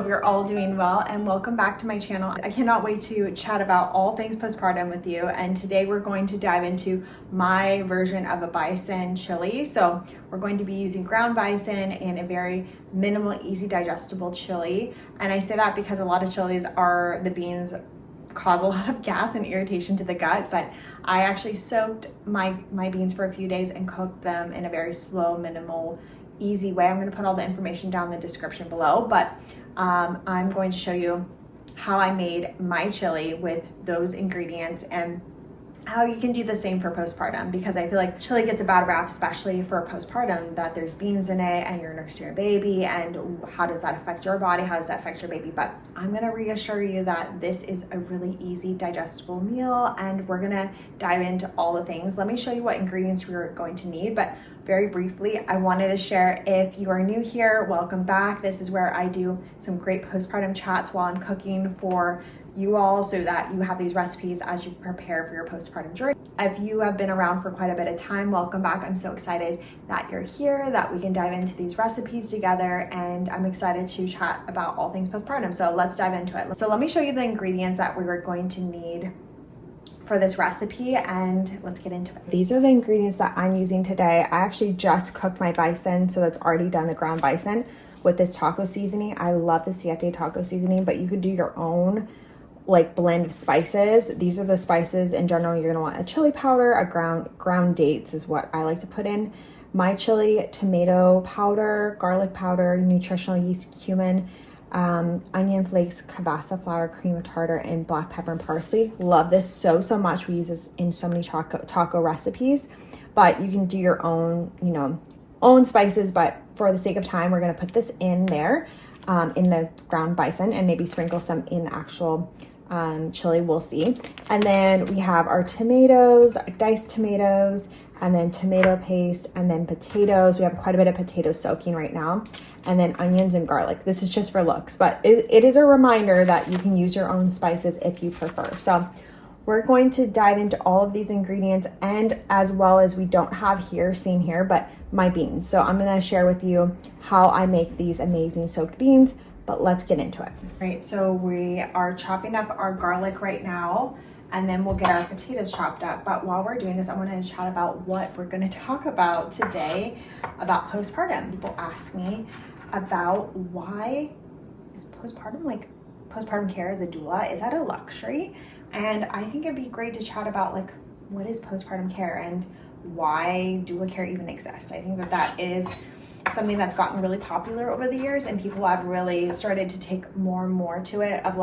hope you're all doing well and welcome back to my channel. I cannot wait to chat about all things postpartum with you, and today we're going to dive into my version of a bison chili. So we're going to be using ground bison and a very minimal, easy digestible chili. And I say that because a lot of chilies the beans cause a lot of gas and irritation to the gut, but I actually soaked my beans for a few days and cooked them in a very slow, minimal, easy way. I'm going to put all the information down in the description below, but I'm going to show you how I made my chili with those ingredients and how you can do the same for postpartum, because I feel like chili gets a bad rap, especially for postpartum, that there's beans in it and you're nursing your baby, and how does that affect your body? How does that affect your baby? But I'm gonna reassure you that this is a really easy digestible meal, and we're gonna dive into all the things. Let me show you what ingredients we're going to need, but very briefly, I wanted to share, if you are new here, welcome back. This is where I do some great postpartum chats while I'm cooking for you all, so that you have these recipes as you prepare for your postpartum journey. If you have been around for quite a bit of time, welcome back. I'm so excited that you're here, that we can dive into these recipes together, and I'm excited to chat about all things postpartum. So let's dive into it. So let me show you the ingredients that we are going to need for this recipe, and let's get into it. These are the ingredients that I'm using today. I actually just cooked my bison, so that's already done, the ground bison, with this taco seasoning. I love the Siete taco seasoning, but you could do your own like blend of spices. These are the spices in general. You're gonna want a chili powder, a ground dates is what I like to put in my chili, tomato powder, garlic powder, nutritional yeast, cumin, onion flakes, kielbasa flour, cream of tartar, and black pepper and parsley. Love this so much. We use this in so many taco recipes, but you can do your own, own spices, but for the sake of time, we're gonna put this in there in the ground bison, and maybe sprinkle some in the actual chili, we'll see. And then we have our tomatoes, diced tomatoes, and then tomato paste, and then potatoes. We have quite a bit of potatoes soaking right now, and then onions and garlic. This is just for looks, but it is a reminder that you can use your own spices if you prefer. So we're going to dive into all of these ingredients, and as well as we don't have seen here, but my beans. So I'm gonna share with you how I make these amazing soaked beans, but let's get into it. Right, so we are chopping up our garlic right now, and then we'll get our potatoes chopped up. But while we're doing this, I wanted to chat about what we're gonna talk about today, about postpartum. People ask me about, why is postpartum care as a doula, is that a luxury? And I think it'd be great to chat about what is postpartum care and why doula care even exists. I think that is something that's gotten really popular over the years, and people have really started to take more and more to it of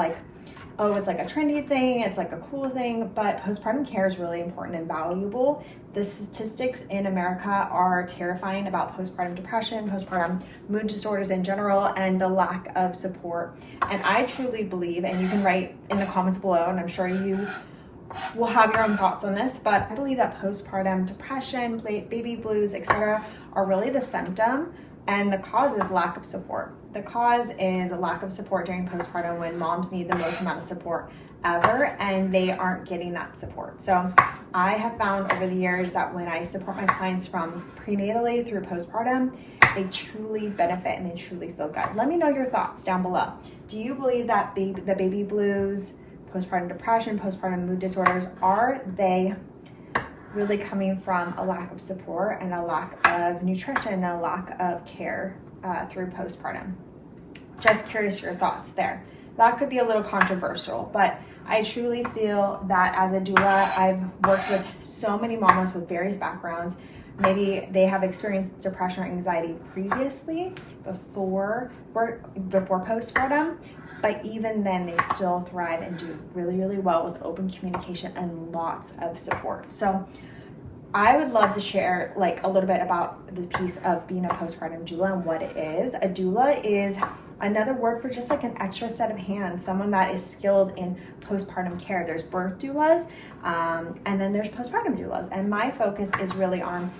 oh, it's like a trendy thing, it's like a cool thing, but postpartum care is really important and valuable. The statistics in America are terrifying about postpartum depression, postpartum mood disorders in general, and the lack of support. And I truly believe, and you can write in the comments below, and I'm sure you will have your own thoughts on this, but I believe that postpartum depression, baby blues, etc., are really the symptom, and the cause is lack of support. The cause is a lack of support during postpartum, when moms need the most amount of support ever, and they aren't getting that support. So I have found over the years that when I support my clients from prenatally through postpartum, they truly benefit and they truly feel good. Let me know your thoughts down below. Do you believe that the baby blues, postpartum depression, postpartum mood disorders, are they really coming from a lack of support and a lack of nutrition and a lack of care through postpartum? Just curious your thoughts there. That could be a little controversial, but I truly feel that as a doula, I've worked with so many mamas with various backgrounds. Maybe they have experienced depression or anxiety previously before postpartum, but even then they still thrive and do really well with open communication and lots of support. So I would love to share a little bit about the piece of being a postpartum doula and what it is. A doula is another word for just an extra set of hands, someone that is skilled in postpartum care. There's birth doulas, and then there's postpartum doulas. And my focus is really on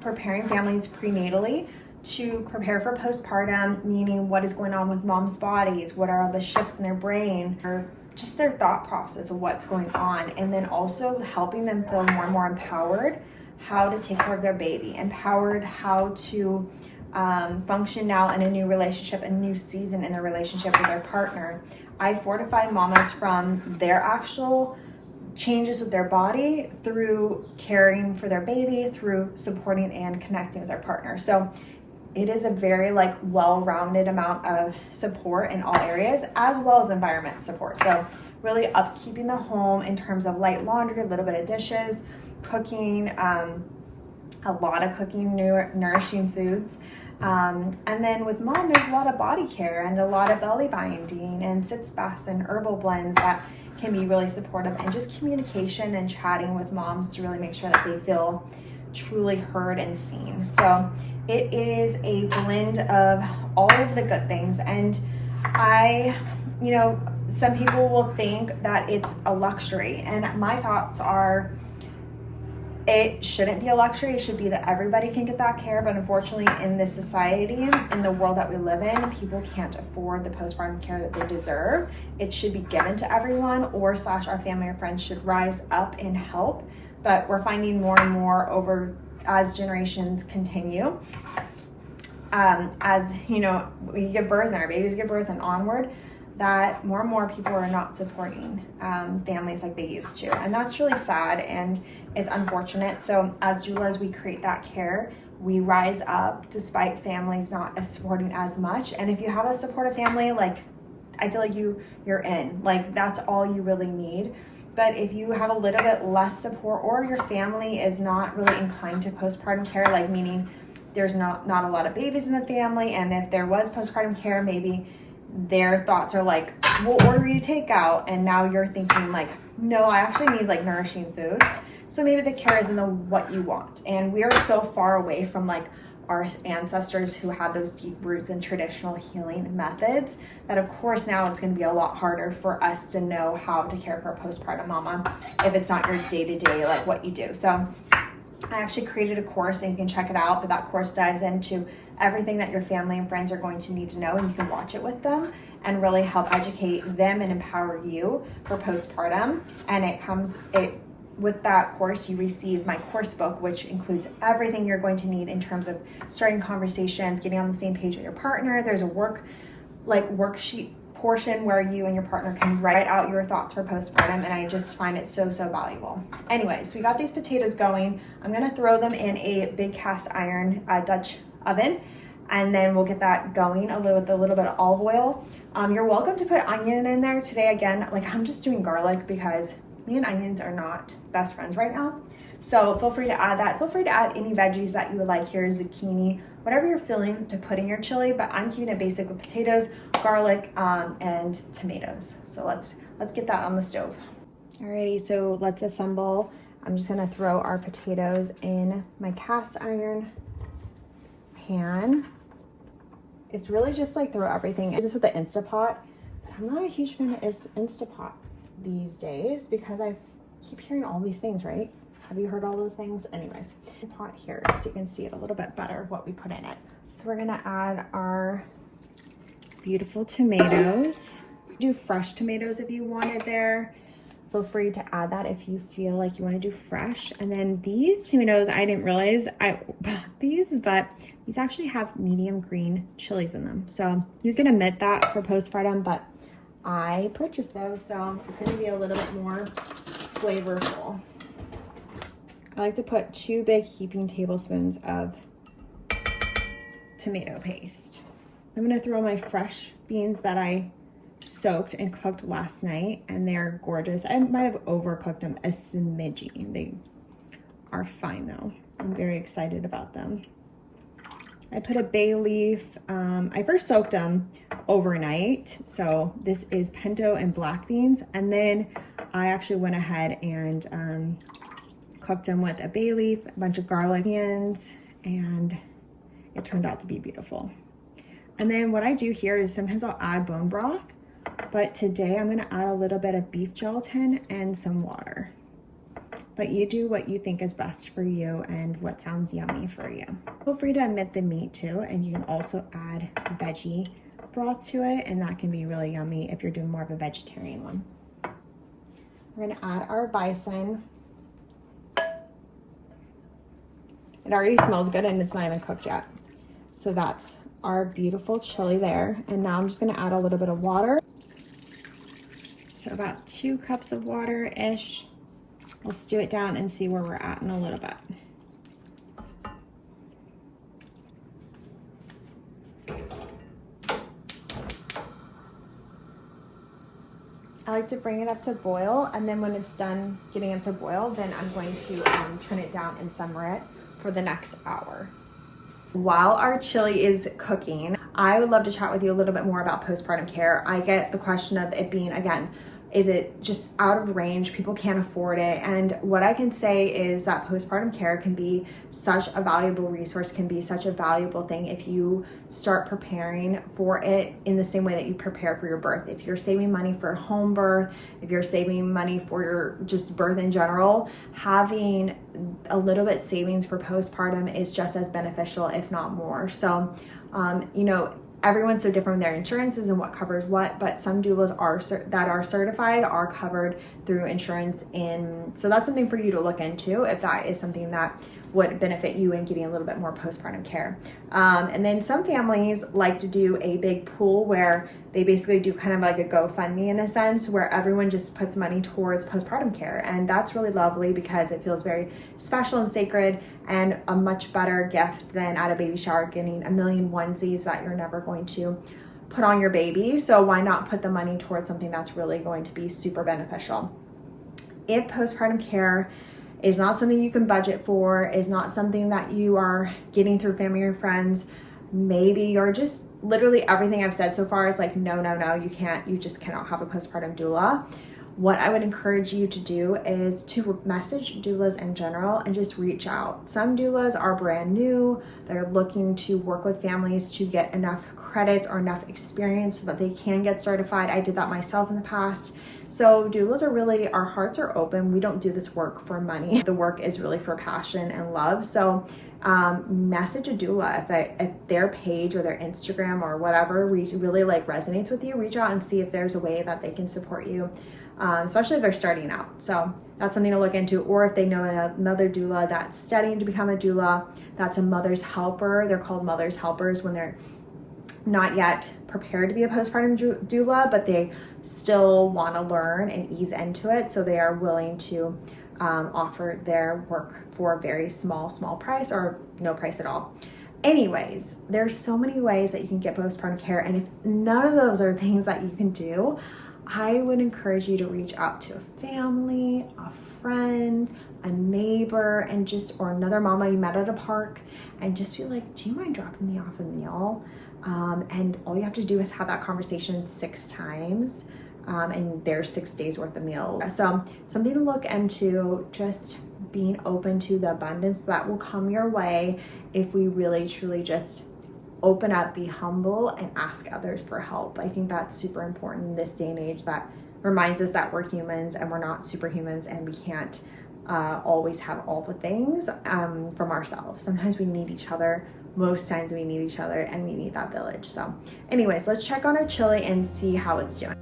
preparing families prenatally to prepare for postpartum, meaning what is going on with moms' bodies, what are the shifts in their brain, or just their thought process of what's going on, and then also helping them feel more and more empowered how to take care of their baby, empowered how to function now in a new relationship, a new season in their relationship with their partner. I fortify mamas from their actual changes with their body through caring for their baby, through supporting and connecting with their partner. So it is a very like well-rounded amount of support in all areas, as well as environment support. So really upkeeping the home in terms of light laundry, a little bit of dishes, cooking, a lot of cooking, nourishing foods. And then with mom, there's a lot of body care and a lot of belly binding and sitz baths and herbal blends that can be really supportive, and just communication and chatting with moms to really make sure that they feel truly heard and seen. So it is a blend of all of the good things. And some people will think that it's a luxury, and my thoughts are it shouldn't be a luxury. It should be that everybody can get that care. But unfortunately, in this society, in the world that we live in, people can't afford the postpartum care that they deserve. It should be given to everyone, or / our family or friends should rise up and help. But we're finding more and more over as generations continue, as we give birth and our babies give birth and onward, that more and more people are not supporting families like they used to. And that's really sad and it's unfortunate. So as doulas, we create that care. We rise up despite families not supporting as much. And if you have a supportive family, like I feel like you're in, like that's all you really need. But if you have a little bit less support, or your family is not really inclined to postpartum care, like meaning there's not a lot of babies in the family, and if there was postpartum care, maybe their thoughts are like, we'll order you takeout, and now you're thinking like, no, I actually need like nourishing foods. So maybe the care isn't what you want. And we are so far away from like our ancestors who had those deep roots in traditional healing methods that of course now it's going to be a lot harder for us to know how to care for a postpartum mama if it's not your day-to-day like what you do. So I actually created a course, and you can check it out, but that course dives into everything that your family and friends are going to need to know, and you can watch it with them and really help educate them and empower you for postpartum. And with that course, you receive my course book, which includes everything you're going to need in terms of starting conversations, getting on the same page with your partner. There's a worksheet portion where you and your partner can write out your thoughts for postpartum, and I just find it so valuable. Anyways, we got these potatoes going. I'm gonna throw them in a big cast iron Dutch oven, and then we'll get that going with a little bit of olive oil. You're welcome to put onion in there today. Again, like I'm just doing garlic because me and onions are not best friends right now. So feel free to add that. Feel free to add any veggies that you would like here, zucchini, whatever you're feeling to put in your chili, but I'm keeping it basic with potatoes, garlic, and tomatoes. So let's get that on the stove. Alrighty, so let's assemble. I'm just gonna throw our potatoes in my cast iron pan. It's really just like throw everything. This is with the Instapot, but I'm not a huge fan of Instapot these days because I keep hearing all these things, right? Have you heard all those things? Anyways, pot here so you can see it a little bit better what we put in it. So we're gonna add our beautiful tomatoes. Do fresh tomatoes if you wanted there. Feel free to add that if you feel like you want to do fresh. And then these tomatoes, I didn't realize I bought these, but these actually have medium green chilies in them. So you can omit that for postpartum, but I purchased those, so it's going to be a little bit more flavorful. I like to put 2 big heaping tablespoons of tomato paste. I'm going to throw my fresh beans that I soaked and cooked last night, and they're gorgeous. I might have overcooked them a smidgy. They are fine though. I'm very excited about them. I put a bay leaf. I first soaked them overnight. So this is pinto and black beans. And then I actually went ahead and cooked them with a bay leaf, a bunch of garlic, onions, and it turned out to be beautiful. And then what I do here is sometimes I'll add bone broth, but today I'm gonna add a little bit of beef gelatin and some water. But you do what you think is best for you and what sounds yummy for you. Feel free to omit the meat too, and you can also add veggie broth to it, and that can be really yummy if you're doing more of a vegetarian one. We're gonna add our bison. It already smells good and it's not even cooked yet. So that's our beautiful chili there. And now I'm just gonna add a little bit of water. So about 2 cups of water-ish. We'll stew it down and see where we're at in a little bit. I like to bring it up to boil, and then when it's done getting up to boil, then I'm going to turn it down and simmer it for the next hour. While our chili is cooking, I would love to chat with you a little bit more about postpartum care. I get the question of it being, again, is it just out of range? People can't afford it. And what I can say is that postpartum care can be such a valuable resource, can be such a valuable thing if you start preparing for it in the same way that you prepare for your birth. If you're saving money for home birth, if you're saving money for your just birth in general, having a little bit savings for postpartum is just as beneficial, if not more. So, you know, everyone's so different with their insurances and what covers what, but some doulas that are certified are covered through insurance. And so that's something for you to look into if that is something that would benefit you in getting a little bit more postpartum care. And then some families like to do a big pool where they basically do kind of like a GoFundMe in a sense, where everyone just puts money towards postpartum care. And that's really lovely because it feels very special and sacred, and a much better gift than at a baby shower getting a million onesies that you're never going to put on your baby. So why not put the money towards something that's really going to be super beneficial? If postpartum care is not something you can budget for, is not something that you are getting through family or friends, maybe you're just literally everything I've said so far is like, no, you just cannot have a postpartum doula. What I would encourage you to do is to message doulas in general and just reach out. Some doulas are brand new. They're looking to work with families to get enough credits or enough experience so that they can get certified. I did that myself in the past. So doulas are really, our hearts are open. We don't do this work for money. The work is really for passion and love. So message a doula if their page or their Instagram or whatever really like resonates with you. Reach out and see if there's a way that they can support you. Especially if they're starting out. So that's something to look into. Or if they know another doula that's studying to become a doula, that's a mother's helper. They're called mother's helpers when they're not yet prepared to be a postpartum doula, but they still want to learn and ease into it. So they are willing to offer their work for a very small price or no price at all. Anyways, there's so many ways that you can get postpartum care. And if none of those are things that you can do, I would encourage you to reach out to a family, a friend, a neighbor, and or another mama you met at a park, and just be like, do you mind dropping me off a meal? And all you have to do is have that conversation 6 times, and there's 6 days worth of meals. So something to look into, just being open to the abundance that will come your way if we really truly just open up, be humble, and ask others for help. I think that's super important in this day and age. That reminds us that we're humans and we're not superhumans, and we can't always have all the things from ourselves. Sometimes we need each other. Most times we need each other, and we need that village. So anyways, let's check on our chili and see how it's doing.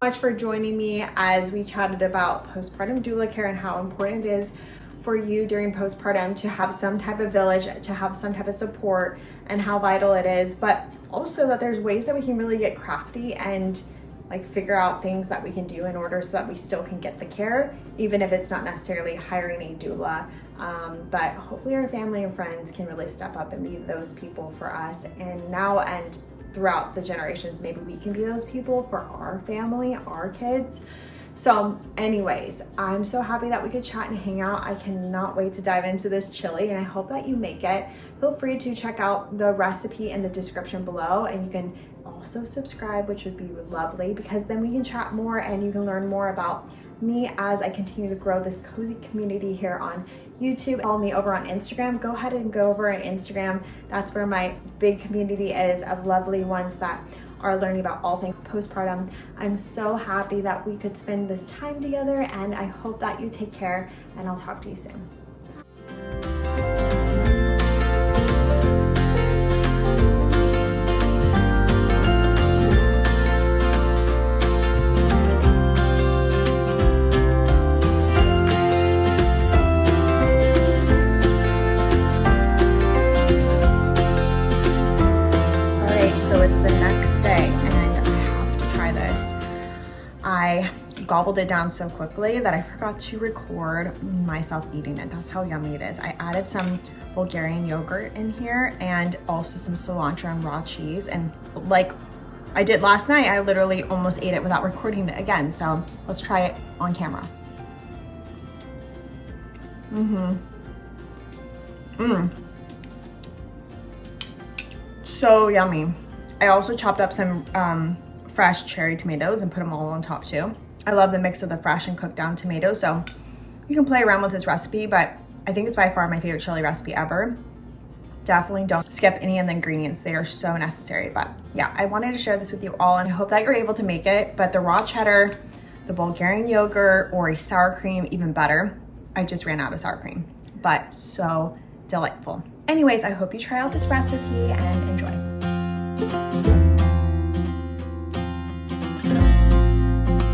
Much for joining me as we chatted about postpartum doula care and how important it is for you during postpartum to have some type of village, to have some type of support, and how vital it is, but also that there's ways that we can really get crafty and like figure out things that we can do in order so that we still can get the care, even if it's not necessarily hiring a doula. But hopefully our family and friends can really step up and be those people for us, and now and throughout the generations, maybe we can be those people for our family, our kids. So anyways, I'm so happy that we could chat and hang out. I cannot wait to dive into this chili, and I hope that you make it. Feel free to check out the recipe in the description below, and you can also subscribe, which would be lovely, because then we can chat more and you can learn more about me as I continue to grow this cozy community here on YouTube. Follow me over on Instagram. Go ahead and go over on Instagram. That's where my big community is of lovely ones that are learning about all things postpartum. I'm so happy that we could spend this time together, and I hope that you take care, and I'll talk to you soon. I gobbled it down so quickly that I forgot to record myself eating it. That's how yummy it is. I added some Bulgarian yogurt in here and also some cilantro and raw cheese. And like I did last night, I literally almost ate it without recording it again. So let's try it on camera. So yummy. I also chopped up some fresh cherry tomatoes and put them all on top too. I love the mix of the fresh and cooked down tomatoes, so you can play around with this recipe, but I think it's by far my favorite chili recipe ever. Definitely don't skip any of the ingredients. They are so necessary. But yeah, I wanted to share this with you all, and I hope that you're able to make it. But the raw cheddar, the Bulgarian yogurt, or a sour cream, even better. I just ran out of sour cream, but so delightful. Anyways, I hope you try out this recipe and enjoy.